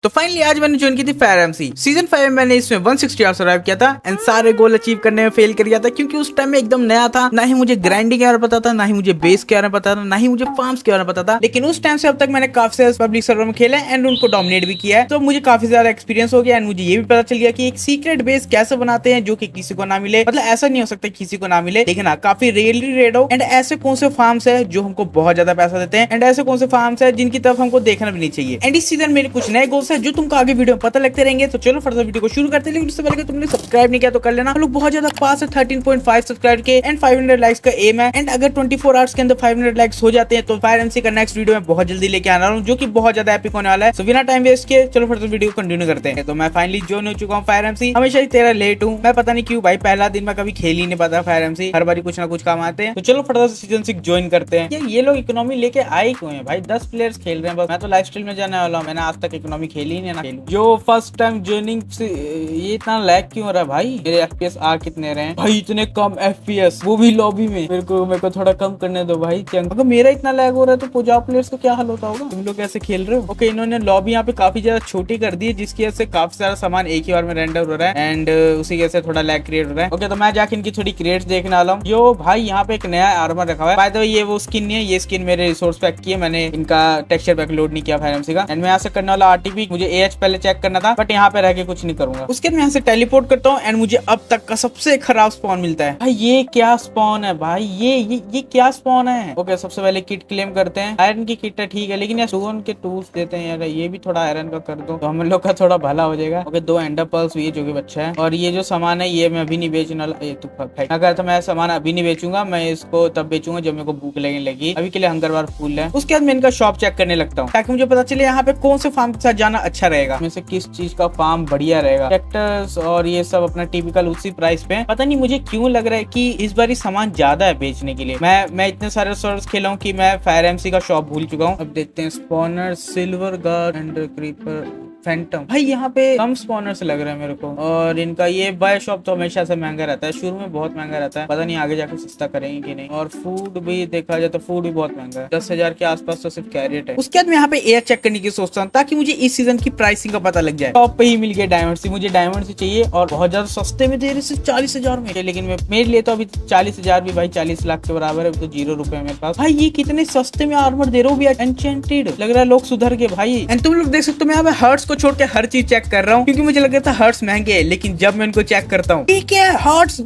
तो फाइनली आज मैंने ज्वाइन की थी फायर एमसी सीजन 5 में। मैंने इसमें 160 आवर सर्वाइव किया था एंड सारे गोल अचीव करने में फेल कर गया था क्योंकि उस टाइम में एकदम नया था। ना ही मुझे ग्राइंडिंग के बारे में पता था, ना ही मुझे बेस के बारे में पता था, ना ही मुझे फार्म्स के बारे में पता था। लेकिन उस टाइम से अब तक मैंने काफी सारे पब्लिक सर्वर में खेले एंड उनको डोमिनेट भी किया है, तो मुझे काफी ज्यादा एक्सपीरियंस हो गया एंड मुझे ये भी पता चल गया कि एक सीक्रेट बेस कैसे बनाते हैं जो कि किसी को ना मिले। मतलब ऐसा नहीं हो सकता किसी को ना मिले, लेकिन हाँ काफी रेयरली रेड हो। एंड ऐसे कौन से फार्म्स है जो हमको बहुत ज्यादा पैसा देते हैं एंड ऐसे कौन से फार्म्स है जिनकी तरफ हमको देखना भी नहीं चाहिए। एंड इस सीजन मेरे कुछ नए गोल्स है जो तुमको आगे वीडियो में पता लगते रहेंगे। तो चलो फटाफट वीडियो को शुरू करते हैं। लेकिन उससे पहले तुमने सब्सक्राइब नहीं किया तो कर लेना। हम लोग बहुत ज्यादा पास है 13.5 सब्सक्राइब के एंड 500 लाइक्स का एम है। एंड अगर 24 आवर्स के अंदर 500 लाइक्स हो जाते हैं तो फायर एमसी का नेक्स्ट वीडियो मैं बहुत जल्दी लेके आना रहा हूँ जो कि बहुत ज्यादा एपिक होने वाला है। सो बिना टाइम वेस्ट किए चलो फटाफट वीडियो कंटिन्यू करते हैं। तो मैं फाइनली ज्वाइन हो चुका हूँ फायर एमसी। हमेशा ही तेरा लेट हूँ, मैं पता नहीं क्यों भाई। पहला दिन मैं कभी खेल ही नहीं पाता फायर एमसी, हर बारी कुछ ना कुछ काम आते हैं। तो चलो फटाफट सीजन 6 ज्वाइन करते हैं। ये लोग इकोनॉमी लेके आए क्यों है भाई? 10 प्लेयर्स खेल रहे हैं बस। मैं तो लाइफ स्टाइल में जाने वाला हूँ, मैंने आज तक इकोनॉमी खेली ही नहीं ना खेलूं। जो फर्स्ट टाइम ज्वाइनिंग ये इतना लैग क्यों हो रहा है भाई? मेरे एफपीएस आ कितने रहे हैं भाई? इतने कम एफपीएस, वो भी लॉबी में। मेरे को थोड़ा कम करने दो भाई। अगर मेरा इतना लैग हो रहा है तो पंजाब प्लेयर्स को क्या हाल होता होगा? तुम लोग कैसे खेल रहे हो? ओके, इन्होंने लॉबी यहाँ पे काफी ज्यादा छोटी कर दी है जिसकी वजह से काफी सारा सामान एक ही बार में रेंडर हो रहा है एंड उसी की वजह से थोड़ा लैग क्रिएट हो रहा है। ओके, तो मैं जाके इनकी थोड़ी क्रिएट्स देखने वाला हूँ। जो भाई यहाँ पे एक नया आर्मर रखा हुआ है। बाय द वे ये वो स्किन नहीं है, ये स्किन मेरे रिसोर्स पैक की है। मैंने इनका टेक्सचर पैक लोड नहीं किया फायर एमसी का। एंड मैं यहाँ से करने वाला आरटीपी। मुझे एएच पहले चेक करना था बट यहाँ पे रह के कुछ नहीं करूंगा। उसके बाद मैं यहाँ से टेलीपोर्ट करता हूँ एंड मुझे अब तक का सबसे खराब स्पॉन मिलता है। भाई ये क्या स्पॉन है भाई? ये क्या स्पॉन है? ओके, सबसे पहले किट क्लेम करते हैं। आयरन की किट है ठीक है, लेकिन यार स्टोन के टूल्स देते हैं यार। ये भी थोड़ा आयरन का कर दो तो हम लोग का थोड़ा भला हो जाएगा। ओके, 2 एंडर पर्ल्स हुई है जो कि अच्छा है। और ये जो सामान है ये मैं अभी नहीं बेचने वाला। ये तो अगर तो मैं सामान अभी नहीं बेचूंगा, मैं इसको तब बेचूंगा जब मेरे को भूख लगने लगी। अभी के लिए हंगर बार फुल है। उसके बाद मैं इनका शॉप चेक करने लगता हूँ ताकि मुझे पता चले यहाँ पे कौन से फार्म के साथ जाना अच्छा रहेगा, में से किस चीज का फार्म बढ़िया रहेगा। ट्रैक्टर्स और ये सब अपना टिपिकल उसी प्राइस पे। पता नहीं मुझे क्यों लग रहा है कि इस बार सामान ज्यादा है बेचने के लिए। मैं इतने सारे सर्वर्स खेला हूँ कि मैं फायर एमसी का शॉप भूल चुका हूँ। अब देखते हैं। Spawner, silver guard, ender creeper, phantom. भाई यहाँ पे कम स्पॉनर से लग रहा है मेरे को। और इनका ये बाय शॉप तो हमेशा से महंगा रहता है, शुरू में बहुत महंगा रहता है। पता नहीं आगे जाकर सस्ता करेंगे कि नहीं। और फूड भी देखा जाए तो फूड भी बहुत महंगा है, 10,000 के आसपास तो सिर्फ कैरेट है। उसके बाद मैं यहाँ पे एयर चेक करने की सोचता हूँ ताकि मुझे इस सीजन की प्राइसिंग का पता लग जाए। टॉप पे ही मिल गया डायमंड से। मुझे डायमंड से चाहिए और बहुत ज्यादा सस्ते में दे रहे सिर्फ 40,000 में। लेकिन मेरे लिए तो अभी 40,000 भी भाई 40 लाख के बराबर है। तो 0 रुपए मेरे पास। भाई ये कितने सस्ते में आर्मर दे रहे हो भी। एन्चेंटेड लग रहा है, लोग सुधर के भाई। एंड तुम लोग देख सकते हो मैं यहाँ पे हर्ट्स को छोड़ के हर चीज चेक कर रहा हूँ क्योंकि मुझे लग रहा था हर्ट्स महंगे है। लेकिन जब मैं इनको चेक करता हूँ ठीक है, हर्ट्स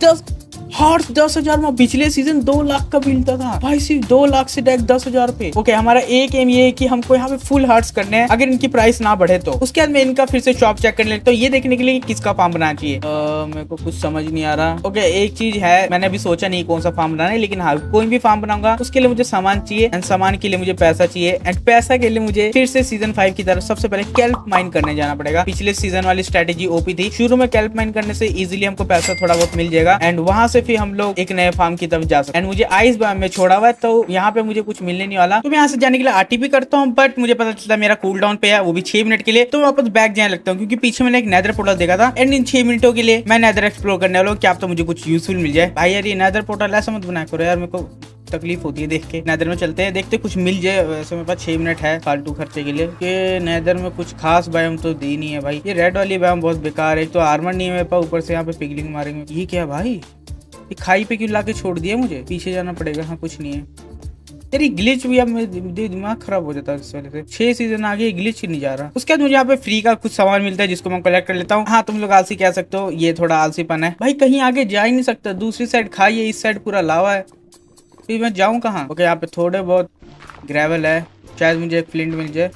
10,000 में। पिछले सीजन 2 लाख का मिलता था भाई, सिर्फ 2 लाख से डायरेक्ट 10,000 पे। ओके, हमारा एक एम ये है कि हमको यहाँ पे फुल हार्ट्स करने हैं अगर इनकी प्राइस ना बढ़े तो। उसके बाद मैं इनका फिर से शॉप चेक करने लगता हूँ ये देखने के लिए कि किसका फार्म बनाना चाहिए। मेरे को कुछ समझ नहीं आ रहा। ओके, एक चीज है, मैंने अभी सोचा नहीं कौन सा फार्म बनाना है, लेकिन हाँ कोई भी फार्म बनाऊंगा उसके लिए मुझे सामान चाहिए एंड सामान के लिए मुझे पैसा चाहिए एंड पैसा के लिए मुझे फिर से सीजन 5 की तरफ सबसे पहले कैल्प माइन करने जाना पड़ेगा। पिछले सीजन वाली स्ट्रेटेजी ओपी थी। शुरू में कैल्प माइन करने से इजिली हमको पैसा थोड़ा बहुत मिल जाएगा एंड वहां से फिर हम लोग एक नए फार्म की तरफ जा सकते हैं। एंड मुझे आइस बाम में छोड़ा हुआ है तो यहाँ पे मुझे कुछ मिलने नहीं वाला। तो मैं यहाँ से जाने के लिए आरटीपी करता हूँ बट मुझे पता चलता है मेरा कूल डाउन पे है, वो भी 6 मिनट के लिए। तो वापस बैक जाने लगता हूँ क्योंकि पीछे मैंने एक नेदर पोर्टल देखा था एंड इन 6 मिनटों के लिए मैं नेदर एक्सप्लोर करने वाला हूँ। क्या तो मुझे कुछ यूजफुल मिल जाए। भाई यार ये नेदर पोर्टल ऐसा मत बनाया करो यार, मेरे को तकलीफ होती है देख के। नेदर में चलते हैं, देखते कुछ मिल जाए। वैसे मेरे पास 6 मिनट है फालतू खर्चे के लिए कि नेदर में कुछ खास बायोम तो दी नहीं है भाई। ये रेड वाली बायोम बहुत बेकार है। तो आर्मर नहीं है मेरे पास, ऊपर से यहाँ पे पिगलिंग मारेंगे। ये क्या भाई? ये खाई पे क्यों लाके छोड़ दिया? मुझे पीछे जाना पड़ेगा। हाँ कुछ नहीं है। तेरी ग्लिच भी अब मेरे दिमाग खराब हो जाता है इस वजह से। 6 सीजन आगे ग्लिच ही नहीं जा रहा। उसके बाद मुझे यहाँ पे फ्री का कुछ सामान मिलता है जिसको मैं कलेक्ट कर लेता हूँ। हाँ तुम लोग आलसी कह सकते हो, ये थोड़ा आलसीपन है भाई। कहीं आगे जा ही नहीं सकता, दूसरी साइड खाई है, इस साइड पूरा लावा है, फिर मैं जाऊँ कहाँ? ओके, यहाँ पे थोड़े बहुत ग्रेवल है, शायद मुझे एक फ्लिंट मिल जाए।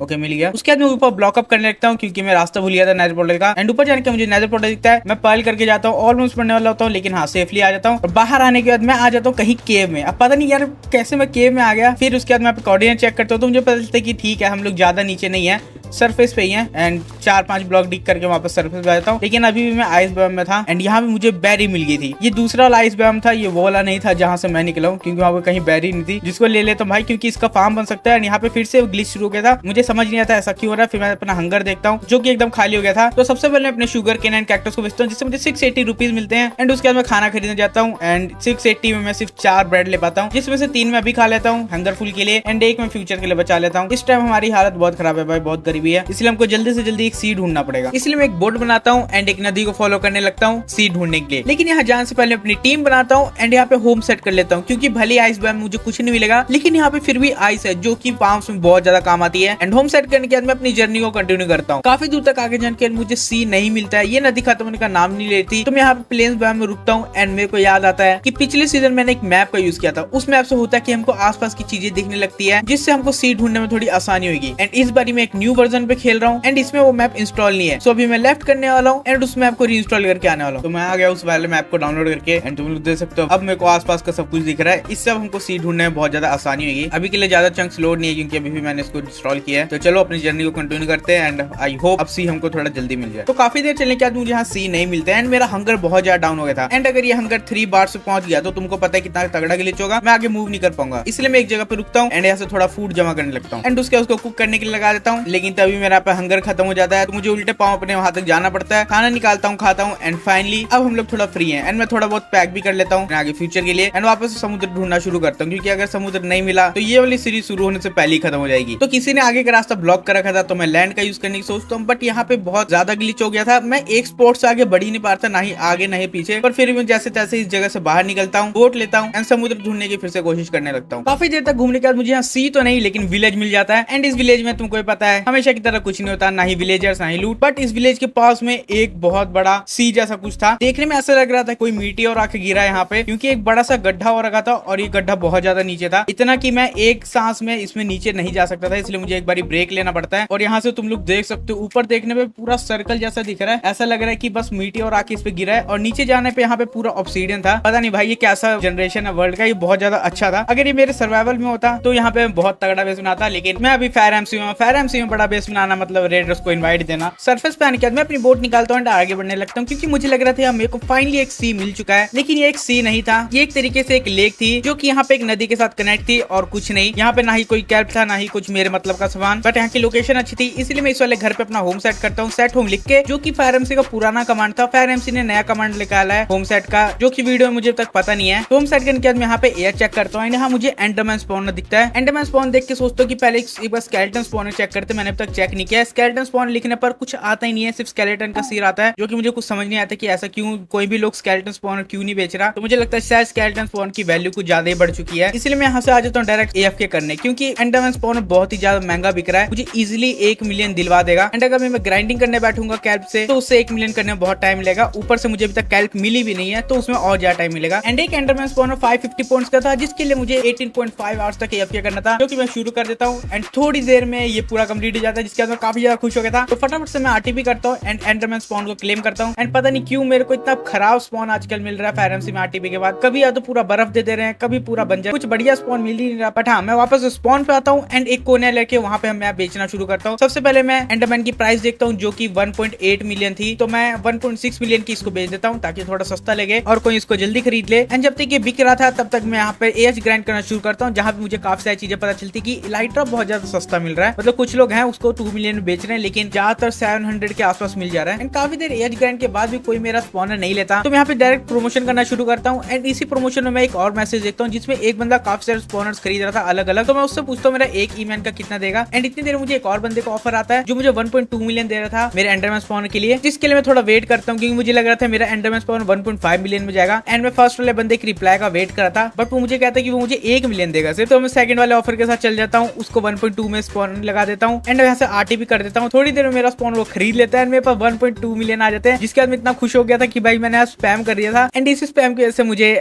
ओके, मिल गया। उसके बाद मैं ऊपर ब्लॉकअप करने लगता हूँ क्योंकि मैं रास्ता भूल गया था नेदर पोर्टल का। एंड ऊपर जाने के मुझे नेदर पोर्टल दिखता है, मैं पर्ल करके जाता हूँ, ऑलमोस्ट पढ़ने वाला होता हूँ लेकिन हाँ सेफली आ जाता हूँ। और बाहर आने के बाद मैं आ जाता हूँ कहीं केव में। अब पता नहीं यार कैसे मैं केव में आ गया। फिर उसके बाद मैं कोऑर्डिनेट चेक करता हूँ तो मुझे पता चलता है कि ठीक है हम लोग ज्यादा नीचे नहीं है, सरफेस पे ही है। एंड 4-5 ब्लॉक डिग करके वापस सरफेस पे आ जाता हूँ। लेकिन अभी भी मैं आइस बायोम में था एंड यहाँ पे मुझे बैरी मिल गई थी। ये दूसरा वाला आइस बायोम था, ये वो वाला नहीं था जहाँ से मैं निकला हूँ क्योंकि वहाँ पे कहीं बैरी नहीं थी जिसको ले लेता हूँ भाई क्योंकि इसका फार्म बन सकता है। यहाँ पे फिर से ग्लिच शुरू हो गया था। मुझे समझ नहीं आता ऐसा क्यों हो रहा है। फिर मैं अपना हंगर देखता हूँ जो कि एकदम खाली हो गया था। तो सबसे पहले अपने शुगर केन एंड कैक्टस को बेचता हूँ जिससे मुझे 680 रुपीज मिलते हैं। एंड उसके बाद मैं खाना खरीदने जाता हूँ एंड 680 में मैं सिर्फ 4 ब्रेड ले पाता हूँ, जिसमें से 3 मैं अभी खा लेता हूँ हंगर फुल के लिए एंड एक मैं फ्यूचर के लिए बचा लेता हूँ। इस टाइम हमारी हालत बहुत खराब है भाई, बहुत गरीबी है, इसलिए हमको जल्दी से जल्दी एक सी ढूंढना पड़ेगा। इसलिए मैं एक बोट बनाता हूँ एंड एक नदी को फॉलो करने लगता हूँ सी ढूंढने के लिए। लेकिन यहाँ जाने से पहले अपनी टीम बनाता हूँ एंड यहाँ पे होम सेट कर लेता हूँ, क्योंकि भले आइस में मुझे कुछ नहीं मिलेगा लेकिन यहाँ पे फिर भी आइस है जो कि फार्म्स में बहुत ज्यादा काम आती है। एंड होम सेट करने के बाद मैं अपनी जर्नी को कंटिन्यू करता हूँ। काफी दूर तक आगे जाने के बाद मुझे सी नहीं मिलता है, ये नदी खत्म होने का नाम नहीं लेती। तो मैं यहाँ पे प्लेन्स बायोम में रुकता हूँ एंड मेरे को याद आता है कि पिछले सीजन मैंने एक मैप का यूज किया था। उस मैप से होता है कि हमको आसपास की चीजें दिखने लगती है जिससे हमको सी ढूंढने में थोड़ी आसानी होगी। एंड इस बारी मैं एक न्यू वर्जन पे खेल रहा हूँ एंड इसमें वो मैप इंस्टॉल नहीं है। सो अभी मैं लेफ्ट करने वाला हूँ एंड उस मैप को रीइंस्टॉल करके आने वाला हूँ। तो मैं आ गया उस वाले मैप को डाउनलोड करके एंड तुम लोग देख सकते हो अब मेरे को आसपास का सब कुछ दिख रहा है। इससे हमको सी ढूंढने में बहुत ज्यादा आसानी होगी। अभी के लिए ज्यादा चंक्स लोड नहीं है क्योंकि अभी भी मैंने इसको इंस्टॉल किया है। तो चलो अपनी जर्नी को कंटिन्यू करते हैं एंड आई होप अब सी हमको थोड़ा जल्दी मिल जाए। तो काफी देर चलने के बाद मुझे यहाँ सी नहीं मिलता है एंड मेरा हंगर बहुत ज्यादा डाउन हो गया था। एंड अगर ये हंगर 3 बार से पहुंच गया तो तुमको पता है कितना तगड़ा ग्लिच होगा, मैं आगे मूव नहीं कर पाऊंगा। इसलिए मैं एक जगह पे रुकता हूँ एंड यहाँ से थोड़ा फूड जमा करने लगता हूँ एंड उसको कुक करने के लिए लगा देता हूँ। लेकिन तभी मेरा पे हंगर खत्म हो जाता है तो मुझे उल्टे पाँव अपने वहां तक जाना पड़ता है, खाना निकालता हूँ, खाता हूँ एंड फाइनली अब हम लोग थोड़ा फ्री है एंड मैं थोड़ा बहुत पैक भी कर लेता हूँ आगे फ्यूचर के लिए एंड वापस समुद्र ढूंढना शुरू करता हूँ, क्योंकि अगर समुद्र नहीं मिला तो ये वाली सीरीज शुरू होने से पहले ही खत्म हो जाएगी। तो किसी ने आगे का रास्ता ब्लॉक कर रखा था तो मैं लैंड का यूज करने की सोचता हूँ, बट यहाँ पे बहुत ज्यादा ग्लिच हो गया था। मैं एक स्पॉट से आगे बढ़ ही नहीं पाता, ना ही आगे ना ही पीछे, पर फिर भी जैसे तैसे इस जगह से बाहर निकलता हूँ, बोट लेता हूँ एंड समुद्र ढूंढने की फिर से कोशिश करने लगता हूँ। काफी देर तक घूमने के बाद मुझे यहाँ सी तो नहीं लेकिन विलेज मिल जाता है एंड इस विलेज में तुमको पता है हमेशा की तरह कुछ नहीं होता, ना ही विलेजर्स ना ही लूट। बट इस विलेज के पास में एक बहुत बड़ा सी जैसा कुछ था, देखने में ऐसा लग रहा था कोई मीटियोर आके गिरा है यहाँ पे, क्योंकि एक बड़ा सा गड्ढा हो रखा था और ये गड्ढा बहुत ज्यादा नीचे था, इतना कि मैं एक सांस में इसमें नीचे नहीं जा सकता था, इसलिए मुझे एक बारी ब्रेक लेना पड़ता है। और यहाँ से तुम लोग देख सकते हो ऊपर देखने में पूरा सर्कल जैसा दिख रहा है, ऐसा लग रहा है कि बस मीटियोर आके इस पे गिरा है। और नीचे जाने पे यहाँ पे पूरा ऑब्सीडियन था। पता नहीं भाई ये कैसा जनरेशन है वर्ल्ड का, ये बहुत ज्यादा अच्छा था। अगर ये मेरे सर्वाइवल में होता तो यहाँ पे बहुत तगड़ा बेस बनाता, लेकिन मैं अभी फायर एमसी में बड़ा बेस बनाना मतलब रेडर्स को इन्वाइट देना। सरफेस पे आने के बाद मैं अपनी बोट निकालता हूँ आगे बढ़ने लगता हूँ, क्योंकि मुझे लग रहा था मेरे को फाइनली एक सी मिल चुका है। लेकिन ये एक सी नहीं था, ये एक तरीके से एक लेक थी जो कि यहाँ पे एक नदी के साथ कनेक्ट थी और कुछ नहीं। यहाँ पे ना ही कोई कैल्प था ना ही कुछ मेरे मतलब का सामान, बट यहाँ की लोकेशन अच्छी थी, इसलिए मैं इस वाले घर पे अपना होम सेट करता हूँ। सेट होम लिख के, जो कि फायर एमसी का पुराना कमांड था, फायर एमसी ने नया कमांड निकाला है होम सेट का, जो कि वीडियो में मुझे तक पता नहीं है। होम सेट करने के बाद मैं यहाँ पे एयर चेक करता हूँ, यहाँ मुझे एंडरमैन स्पॉनर दिखता है। एंडरमैन स्पॉन देख के सोचता हूँ कि पहले एक बार स्केलेटन स्पॉनर चेक करते, मैंने अब तक चेक नहीं किया। स्केलेटन स्पॉनर लिखने पर कुछ आता ही नहीं है, सिर्फ स्केलेटन का सिर आता है, जो कि मुझे कुछ समझ नहीं आता कि ऐसा क्यों, कोई भी लोग स्केलेटन स्पॉनर क्यों नहीं बेच रहा। तो मुझे लगता है शायद स्केलेटन स्पॉनर की वैल्यू कुछ ज्यादा ही बढ़ चुकी है, इसलिए मैं यहाँ से आ जाता हूँ डायरेक्ट AFK करने, क्योंकि एंडरमैन स्पॉनर बहुत ही ज्यादा महंगा बिक रहा है, मुझे इजिली 1 मिलियन दिलवा देगा। एंड अगर मैं ग्राइंडिंग करने बैठूंगा कैल्प से तो उससे 1 मिलियन करने में बहुत टाइम मिलेगा। ऊपर से मुझे अभी तक कैल्प मिली भी नहीं है तो उसमें और ज्यादा टाइम मिलेगा। एंड एक एंडरमैन स्पॉनर 550 पॉइंट्स का था, जिसके लिए मुझे 18.5 आवर्स तक AFK करना था, जो कि मैं शुरू कर देता हूँ। एंड थोड़ी देर में ये पूरा कंप्लीट हो जाता है, जिसके बाद मैं काफी ज्यादा खुश हो गया था। तो फटाफट से मैं RTP करता हूँ एंड एंडरमैन स्पॉन को क्लेम करता हूँ। एंड पता नहीं क्यों मेरे को इतना खराब स्पॉन आजकल मिल रहा है फायर एमसी में RTP के बाद, कभी या तो पूरा बर्फ दे रहे हैं, कभी पूरा बंजर, कुछ बढ़िया स्पॉन मिल ही नहीं रहा। बट हाँ, मैं वापस स्पॉन पे आता हूँ एंड एक कोने लेके वहां पे मैं बेचना शुरू करता हूँ। सबसे पहले मैं एंडरमैन की प्राइस देखता हूँ, जो कि 1.8 मिलियन थी, तो मैं 1.6 मिलियन की इसको बेच देता हूँ ताकि थोड़ा सस्ता लगे और कोई इसको जल्दी खरीद ले। एंड जब तक ये बिक रहा था तब तक मैं यहाँ पे एज ग्राइंड करना शुरू करता हूँ, जहाँ पे मुझे काफी सारी चीजें पता चलती कि इलाइट्रा बहुत ज्यादा सस्ता मिल रहा है। मतलब कुछ लोग हैं उसको 2 मिलियन में बेच रहे हैं, लेकिन ज्यादातर 700 के आसपास मिल जा रहा है। एंड काफी देर एज ग्राइंड के बाद भी कोई मेरा स्पॉनर नहीं लेता, तो मैं यहाँ पे डायरेक्ट प्रमोशन करना शुरू करता हूँ। एंड इसी प्रमोशन में मैं एक और मैसेज देखता हूँ, जिसमें एक बंदा काफी सारे स्पॉनर्स खरीद रहा था अलग अलग, तो मैं उससे पूछता हूँ मेरा एक ईमैन का कितना देगा। एंड इतनी देर मुझे एक और बंदे का ऑफर आता है जो मुझे 1.2 मिलियन दे रहा था मेरे एंडरमैन स्पॉनर के लिए, जिसके लिए मैं थोड़ा वेट करता हूँ, क्योंकि मुझे लग रहा था मेरा एंडरमैन स्पॉनर 1.5 मिलियन में जाएगा। एंड मैं फर्स्ट वाले बंदे के रिप्लाई का वेट कर रहा था, बट वो मुझे कहता है कि वो मुझे 1 मिलियन देगा सिर्फ। तो मैं सेकंड वाले ऑफर के साथ चल जाता हूँ, उसको 1.2 में स्पॉनर लगा देता हूँ एंड यहाँ से RTP कर देता हूँ। थोड़ी देर में मेरा स्पॉनर वो खरीद लेता है, मेरे पास 1.2 मिलियन आ जाते हैं, जिसके बाद मैं इतना खुश हो गया था कि भाई मैंने आज स्पैम कर दिया था। एंड इस स्पैम की वजह से मुझे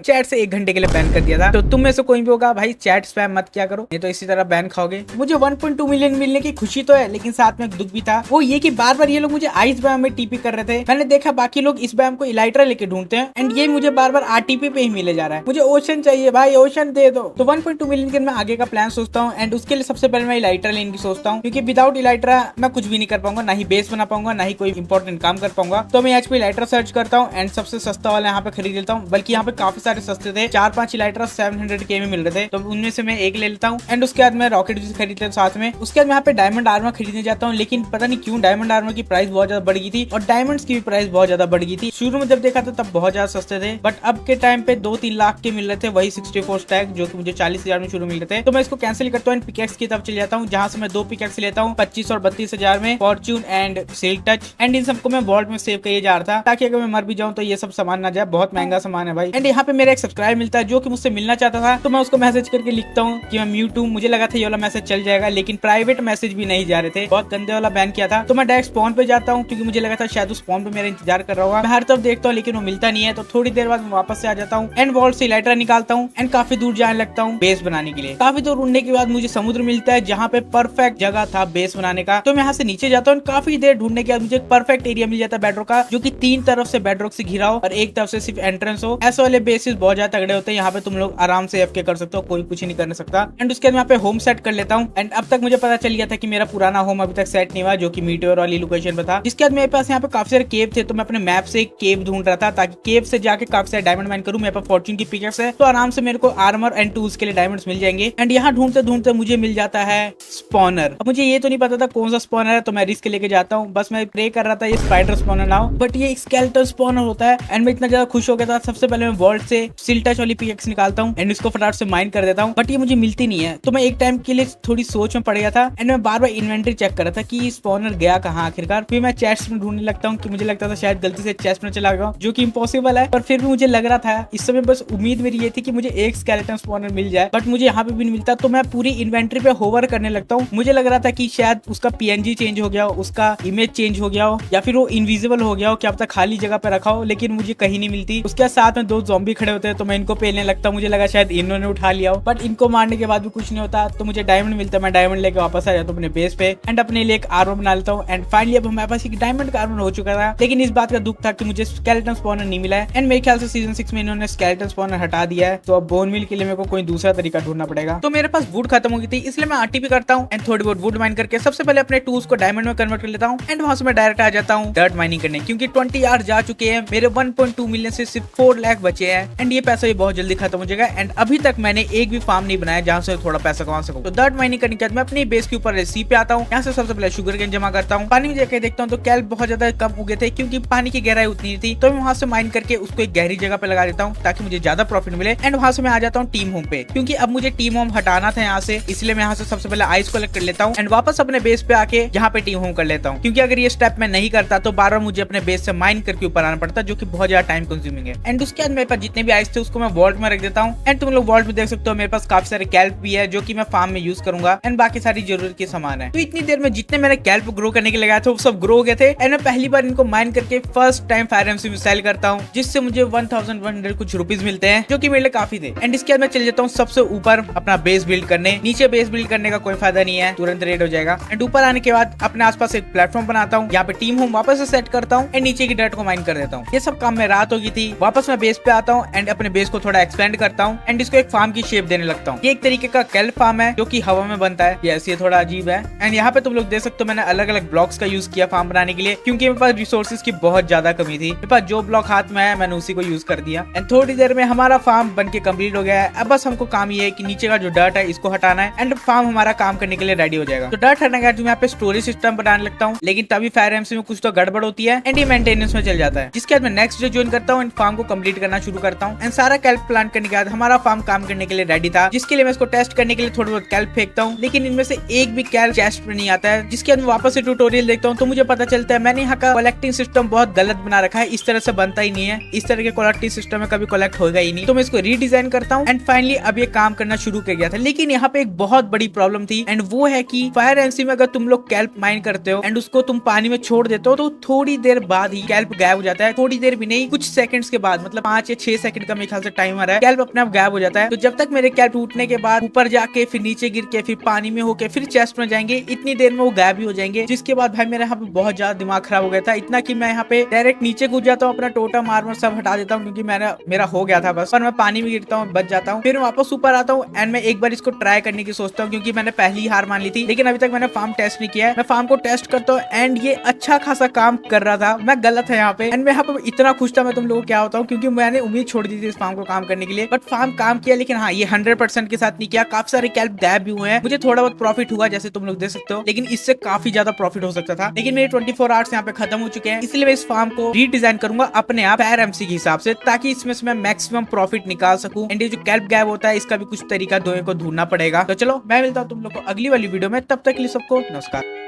चैट से 1 घंटे के लिए बैन कर दिया था। तो तुम में से कोई भी होगा भाई, चैट स्पैम मत क्या करो, नहीं तो इसी तरह बैन खाओगे। मुझे 1.2 मिलियन मिलने की खुशी तो है, लेकिन साथ में एक दुख भी था, वो ये कि बार बार ये लोग मुझे आइस बैम में TP कर रहे थे। मैंने देखा बाकी लोग इस बैम को इलाइट्रा लेके ढूंढते हैं एंड ये मुझे बार बार RTP पे ही मिले जा रहा है। मुझे ओशन चाहिए भाई, ओशन दे दो। तो 1.2 मिलियन के मैं आगे का प्लान सोचता हूँ एंड उसके लिए सबसे पहले मैं इलाइट्रा लेने की सोचता हूँ, क्योंकि विदाउट इलाइट्रा मैं कुछ भी नहीं कर पाऊंगा, ना ही बेस बना पाऊंगा, ना ही कोई इंपॉर्टेंट काम कर पाऊंगा। तो मैं HP इलाइट्रा सर्च करता हूँ एंड सबसे सस्ता वाला यहाँ पे खरीद लेता हूँ। बल्कि यहाँ पे काफी सारे सस्ते थे, 4-5 इलाइट्रा 700K में मिल रहे थे, तो उनमें से मैं एक ले लेता हूँ। एंड उसके बाद मैं रॉकेट भी खरीद लेता हूँ साथ में। उसके बाद मैं यहाँ पे डायमंड आर्मर खरीदने जाता हूँ, लेकिन पता नहीं क्यों डायमंड आर्मर की प्राइस बहुत ज्यादा बढ़ गई थी और डायमंड्स की भी प्राइस बहुत ज्यादा बढ़ गई थी। शुरू में जब देखा था तब बहुत ज्यादा सस्ते थे, बट अब के टाइम पे 2-3 लाख के मिल रहे थे वही 64 स्टैक, जो कि मुझे 40,000 में शुरू मिल रहे थे। तो मैं इसको कैंसिल करता हूँ, पिकेक्स की तरफ चले जाता हूँ, जहाँ से मैं 2 पिकेक्स लेता हूँ 25 और 32,000 में, Fortune and silk touch. And in सबको मैं वॉल्ट में सेव किए जा रहा था, ताकि अगर मैं मर भी जाऊँ तो ये सब सामान ना जाए, बहुत महंगा सामान है भाई। एंड यहाँ पे मेरा एक सब्सक्राइबर मिलता है जो कि मुझसे मिलना चाहता था, तो मैं उसको मैसेज करके लिखता हूँ कि मैं म्यूट हूँ। मुझे लगा था ये वाला मैसेज चल जाएगा, लेकिन प्राइवेट मैसेज भी नहीं जा रहे थे, बहुत गंदे वाला बैन किया था। तो मैं डायरेक्ट स्पॉन पे जाता हूँ, क्योंकि मुझे लगा था शायद उस स्पॉन पे मेरा इंतजार कर रहा होगा। मैं हर तरफ देखता हूँ लेकिन वो मिलता नहीं है, तो थोड़ी देर बाद मैं वापस से आ जाता हूँ एंड वॉल्ट से इलाइट्रा निकालता हूँ एंड काफी दूर जाने लगता हूँ बेस बनाने के लिए। काफी दूर उड़ने के बाद मुझे समुद्र मिलता है, जहाँ पे परफेक्ट जगह था बेस बनाने का। तो मैं यहाँ से नीचे जाता हूँ, काफी देर ढूंढने के बाद मुझे परफेक्ट एरिया मिल जाता है बेडरॉक का, जो कि 3 तरफ से बेडरॉक से घिरा हो और एक तरफ से सिर्फ एंट्रेंस हो। ऐसे वाले बेसिस बहुत ज्यादा तगड़े होते हैं, यहाँ पे तुम लोग आराम से एफके कर सकते हो, कोई कुछ नहीं कर सकता। एंड उसके बाद यहाँ पे होम सेट कर लेता हूँ। एंड अब तक मुझे पता चल गया था कि मेरा पुराना होम अभी तक सेट नहीं हुआ, जो कि मीटियोर वाली लोकेशन पे था। जिसके बाद मेरे पास यहाँ पे काफी सारे केव थे, तो मैं अपने मैप से एक केव ढूंढ रहा था, ताकि केव से जाके काफी सारे डायमंड माइन करूँ। मेरे पास फॉर्च्यून की पिकेक्स है, तो आराम से मेरे को आर्मर एंड टूल्स के लिए डायमंड्स मिल जाएंगे। एंड यहाँ ढूंढते ढूंढते मुझे मिल जाता है स्पॉनर। अब मुझे ये तो नहीं पता था कौन सा स्पॉनर है, तो मैं रिस्क लेके जाता हूँ। बस मैं प्रे कर रहा था ये स्पाइडर स्पॉनर ना हो, बट ये स्केलेटन स्पॉनर होता है। एंड मैं इतना ज्यादा खुश हो गया था। सबसे पहले मैं वॉल्ट से सिल्क टच वाली पिकेक्स निकालता हूँ एंड इसको फटाफट से माइन कर देता हूँ, बट ये मुझे मिलती नहीं है। तो मैं एक टाइम के लिए थोड़ी सोच में पड़ गया था एंड मैं बार बार इन्वेंटरी चेक कर रहा था कि स्पॉनर गया कहाँ आखिरकार। फिर मैं चेस्ट में ढूंढने लगता हूँ, कि मुझे लगता था शायद गलती से चेस्ट में चला गया, जो कि इम्पॉसिबल है, पर फिर भी मुझे लग रहा था इस समय बस उम्मीद मेरी ये थी कि मुझे एक स्केलेटन स्पॉनर मिल जाए, बट मुझे यहाँ पे भी नहीं मिलता। तो मैं पूरी इन्वेंटरी पे होवर करने लगता हूँ। मुझे लग रहा था कि शायद उसका पीएनजी चेंज हो गया हो, उसका इमेज चेंज हो गया हो, या फिर वो इनविजिबल हो गया हो, क्या पता खाली जगह पे रखा हो, लेकिन मुझे कहीं नहीं मिलती। उसके साथ में 2 ज़ॉम्बी खड़े होते हैं, तो मैं इनको पेलने लगता हूँ। मुझे लगा शायद इन्होंने उठा लिया हो, बट इनको मारने के बाद भी कुछ नहीं होता। तो मुझे डायमंड मिलता, मैं डायमंड लेके वापस आ जाता हूँ अपने बेस पे एंड अपने लिए एक आर्मर बना लेता हूँ। एंड फाइनली अब हमारे पास एक डायमंड का आर्मर हो चुका था, लेकिन इस बात का दुख था कि मुझे स्केलेटन स्पॉनर नहीं मिला है। एंड मेरे ख्याल से सीजन 6 में इन्होंने स्केलेटन स्पॉनर हटा दिया है, तो अब बोन मिल के लिए मेरे को कोई दूसरा तरीका ढूंढना पड़ेगा। तो मेरे पास वुड खत्म हो गई थी, इसलिए मैं आरटीपी करता हूँ एंड थोड़ी बहुत वुड माइन करके सबसे पहले अपने टूल्स को डायमंड में कन्वर्ट कर लेता हूँ। एंड वहां से मैं डायरेक्ट आ जाता हूँ डर्ट माइनिंग करने, क्योंकि 20 आवर जा चुके हैं, मेरे 1.2 मिलियन से सिर्फ 4 लाख बचे हैं एंड ये पैसा भी बहुत जल्दी खत्म हो जाएगा। एंड अभी तक मैंने एक भी फार्म नहीं बनाया जहाँ से थोड़ा पैसा कमा सकूं। तो डर्ट माइनिंग करने के बाद मैं अपनी बेस के ऊपर सी पे आता हूँ। यहाँ से सबसे पहले शुगर केन जमा करता हूँ। पानी में जाकर देखता हूँ तो कैल्प बहुत ज्यादा कम उगे थे, क्योंकि पानी की गहराई उतनी थी। तो मैं वहां से माइन करके उसको एक गहरी जगह पे लगा देता हूँ, ताकि मुझे ज्यादा प्रॉफिट मिले। एंड वहां से मैं आ जाता हूँ टीम होम पे, क्योंकि अब मुझे टीम होम हटाना था यहाँ से, इसलिए मैं यहाँ से सबसे पहले आइस कलेक्ट कर लेता हूँ एंड वापस अपने बेस पे आके यहाँ पे टीम होम कर लेता हूँ। क्योंकि अगर ये स्टेप मैं नहीं करता तो बार बार मुझे अपने बेस से माइन करके ऊपर आना पड़ता, जो कि बहुत ज्यादा टाइम कंज्यूमिंग है। एंड उसके बाद मेरे पास जितने भी आइस थे उसको मैं वॉल्ट में रख देता हूँ। एंड तुम लोग वॉल्ट में देख सकते हो मेरे पास काफी सारे कैल्प भी है, जो कि मैं फार्म में यूज करूंगा। एंड बाकी सारी जरूरत के सामान है। तो इतनी देर में जितने मैंने कैल्प ग्रो करने के लगाए थे वो सब ग्रो हो गए थे। एंड मैं पहली बार इनको माइन करके फर्स्ट टाइम फायर एमसी में सेल करता हूँ, जिससे मुझे 1100 कुछ रुपीज मिलते हैं, जो कि मेरे लिए काफी थे। एंड इसके बाद मैं चले जाता हूँ सबसे ऊपर अपना बेस बिल्ड करने। नीचे बेस बिल्ड करने का कोई फायदा नहीं है, तुरंत रेड हो जाएगा। एंड ऊपर आने के बाद अपने आसपास एक प्लेटफॉर्म बनाता हूँ, यहाँ पे टीम होम वापस से सेट करता हूँ एंड नीचे की डर्ट को माइन कर देता हूँ। ये सब काम में रात हो गई थी। वापस मैं बेस पे आता हूँ एंड अपने बेस को थोड़ा एक्सपेंड करता हूँ एंड इसको एक फार्म की शेप देने लगता हूँ। ये एक तरीके का कैल्प फार्म है, जो कि हवा में बनता है। ये थोड़ा अजीब है। एंड यहाँ पे तुम लोग देख सकते हो मैंने अलग अलग ब्लॉक्स का यूज किया फार्म बनाने के लिए, क्योंकि मेरे पास रिसोर्सेज की बहुत ज्यादा कमी थी। मेरे पास जो ब्लॉक हाथ में है मैंने उसी को यूज कर दिया। एंड थोड़ी देर में हमारा फार्म बन के कम्प्लीट हो गया है। अब बस हमको काम ये है कि नीचे का जो डर्ट है इसको हटाना है एंड फार्म हमारा काम करने के लिए रेडी हो जाएगा। तो डर्ट हटाने के बाद यहाँ पे स्टोरेज सिस्टम बनाने लगता हूँ, लेकिन तभी फायर एमसी में कुछ तो गड़बड़ होती है एंड ये मेंटेनेंस में चल जाता है। जिसके बाद मैं नेक्स्ट डे ज्वाइन करता हूँ एंड फार्म को कंप्लीट करना शुरू करता हूँ। एंड सारा कैल्प प्लांट करने के बाद हमारा फार्म काम करने के लिए रेडी था, जिसके लिए मैं इसको टेस्ट करने के लिए थोड़ी बहुत कैल्प फेंकता हूँ, लेकिन इनमें से एक भी कैल्प चेस्ट में नहीं आता है। जिसके बाद मैं वापस से ट्यूटोरियल देखता हूँ तो मुझे पता चलता है मैंने यहाँ का कलेक्टिंग सिस्टम बहुत गलत बना रखा है। इस तरह से बनता ही नहीं है, इस तरह के कलेक्टिंग सिस्टम में कभी कलेक्ट होगा ही नहीं। तो मैं इसको रीडिजाइन करता हूँ एंड फाइनली अब ये काम करना शुरू कर गया था। लेकिन यहाँ पे एक बहुत बड़ी प्रॉब्लम थी एंड वो है कि फायर एमसी में अगर तुम लोग कैल्प माइन करते हो एंड उसको तुम पानी में छोड़ देते हो तो थोड़ी देर बाद ही कैल्प गायब हो जाता है। थोड़ी देर भी नहीं, कुछ सेकंड्स के बाद, मतलब 5 या 6 सेकंड का मेरे ख्याल से टाइमर है, कैल्प अपने आप गायब हो जाता है। तो जब तक मेरे कैल्प टूटने के बाद ऊपर जाके फिर नीचे गिर के फिर पानी में होके फिर चेस्ट में जाएंगे, इतनी देर में वो गायब भी हो जाएंगे। जिसके बाद भाई मेरा यहाँ पे बहुत ज्यादा दिमाग खराब हो गया था, इतना कि मैं यहाँ पे डायरेक्ट नीचे कूद जाता हूँ, अपना टोटम आर्मर सब हटा देता हूँ, क्योंकि मेरा हो गया था बस। पर मैं पानी में गिरता हूँ, बच जाता हूँ। फिर वापस ऊपर आता हूँ एंड मैं एक बार इसको ट्राई करने की सोचता हूँ, क्योंकि मैंने पहली हार मान ली थी। लेकिन अभी तक मैंने फार्म टेस्ट नहीं किया है। मैं फार्म को टेस्ट करता हूँ एंड ये अच्छा खासा काम कर रहा था। मैं गलत है यहाँ पे एंड मैं यहाँ पे इतना खुश था मैं तुम लोगों को क्या होता हूँ, क्योंकि मैंने उम्मीद छोड़ दी थी इस फार्म को काम करने के लिए। बट फार्म काम किया, लेकिन हाँ ये 100% के साथ नहीं किया। काफी सारे कैल्प गायब भी हुए हैं। मुझे थोड़ा बहुत प्रॉफिट हुआ जैसे तुम लोग देख सकते हो, लेकिन इससे काफी ज्यादा प्रॉफिट हो सकता था। लेकिन मेरे 24 आवर्स यहाँ पे खत्म हो चुके हैं, इसलिए मैं इस फार्म को रीडिजाइन करूंगा अपने आप फायर एमसी के हिसाब से, ताकि इसमें से मैं मैक्सिमम प्रॉफिट निकाल सकूं। एंड ये जो कैल्प गैप होता है इसका भी कुछ तरीका दोनों को ढूंढना पड़ेगा। तो चलो मैं मिलता हूँ तुम लोग को अगली वाली वीडियो में, तब तक के लिए सबको नमस्कार।